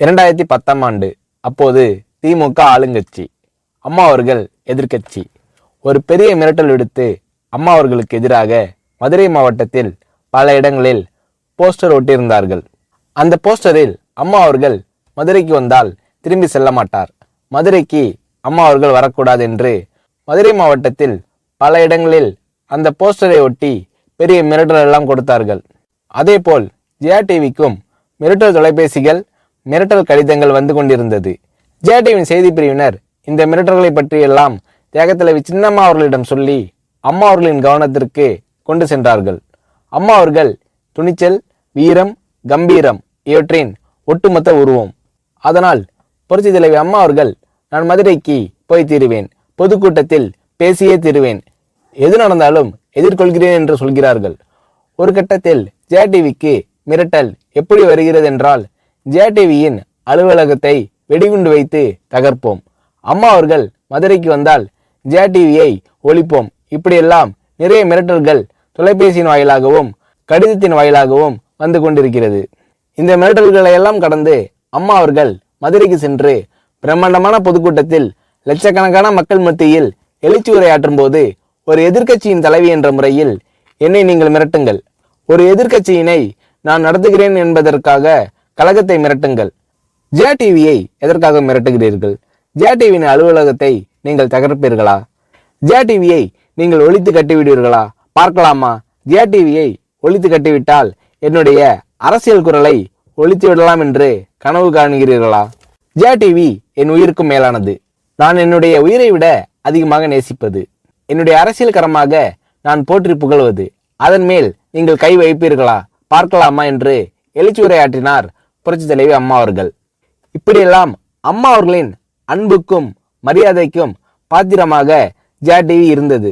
2010ஆம் ஆண்டு. அப்போது திமுக ஆளுங்கட்சி, அம்மா அவர்கள் எதிர்க்கட்சி. ஒரு பெரிய மிரட்டல் விடுத்து அம்மா அவர்களுக்கு எதிராக மதுரை மாவட்டத்தில் பல இடங்களில் போஸ்டர் ஒட்டியிருந்தார்கள். அந்த போஸ்டரில் அம்மா அவர்கள் மதுரைக்கு வந்தால் திரும்பி செல்ல மாட்டார், மதுரைக்கு அம்மா அவர்கள் வரக்கூடாது என்று மதுரை மாவட்டத்தில் பல இடங்களில் அந்த போஸ்டரை ஒட்டி பெரிய மிரட்டல் எல்லாம் கொடுத்தார்கள். அதேபோல் ஜெயா டிவிக்கும் மிரட்டல் தொலைபேசிகள், மிரட்டல் கடிதங்கள் வந்து கொண்டிருந்தது. ஜெயா டிவியின் செய்தி பிரிவினர் இந்த மிரட்டல்களை பற்றியெல்லாம் தியாகத்தலைவி சின்னம்மா அவர்களிடம் சொல்லி அம்மா அவர்களின் கவனத்திற்கு கொண்டு சென்றார்கள். அம்மா அவர்கள் துணிச்சல், வீரம், கம்பீரம் இவற்றின் ஒட்டுமொத்த உருவம். அதனால் புரட்சி தலைவி அம்மா அவர்கள், நான் மதுரைக்கு போய் தீருவேன், பொதுக்கூட்டத்தில் பேசியே தீருவேன், எது நடந்தாலும் எதிர்கொள்கிறேன் என்று சொல்கிறார்கள். ஒரு கட்டத்தில் ஜெயா டிவிக்கு மிரட்டல் எப்படி வருகிறது என்றால், ஜெயா டிவியின் அலுவலகத்தை வெடிகுண்டு வைத்து தகர்ப்போம், அம்மா அவர்கள் மதுரைக்கு வந்தால் ஜெயா டிவியை ஒழிப்போம், இப்படியெல்லாம் நிறைய மிரட்டல்கள் தொலைபேசியின் வாயிலாகவும் கடிதத்தின் வாயிலாகவும் வந்து கொண்டிருக்கிறது. இந்த மிரட்டல்களை எல்லாம் கடந்து அம்மா அவர்கள் மதுரைக்கு சென்று பிரம்மாண்டமான பொதுக்கூட்டத்தில் லட்சக்கணக்கான மக்கள் மத்தியில் எழுச்சி உரையாற்றும் போது, ஒரு எதிர்க்கட்சியின் தலைவி என்ற முறையில் என்னை நீங்கள் மிரட்டுங்கள், ஒரு எதிர்க்கட்சியினை நான் நடத்துகிறேன் என்பதற்காக கழகத்தை மிரட்டுங்கள், ஜெயா டிவியை எதற்காக மிரட்டுகிறீர்கள், ஜெயா டிவியின் அலுவலகத்தை நீங்கள் தகர்ப்பீர்களா, ஜெயா டிவியை நீங்கள் ஒழித்து கட்டிவிடுவீர்களா, பார்க்கலாமா, ஜெயா டிவியை ஒழித்து கட்டிவிட்டால் என்னுடைய அரசியல் குரலை ஒழித்து விடலாம் என்று கனவு காணுகிறீர்களா, ஜெயா டிவி என் உயிருக்கும் மேலானது, நான் என்னுடைய உயிரை விட அதிகமாக நேசிப்பது, என்னுடைய அரசியல் கரமாக நான் போற்றி புகழ்வது, அதன் மேல் நீங்கள் கை வைப்பீர்களா, பார்க்கலாமா என்று எழுச்சி உரையாற்றினார் புரட்சி தலைவி அம்மா அவர்கள். இப்படியெல்லாம் அம்மா அவர்களின் அன்புக்கும் மரியாதைக்கும் பாத்திரமாக ஜெயா டிவி இருந்தது.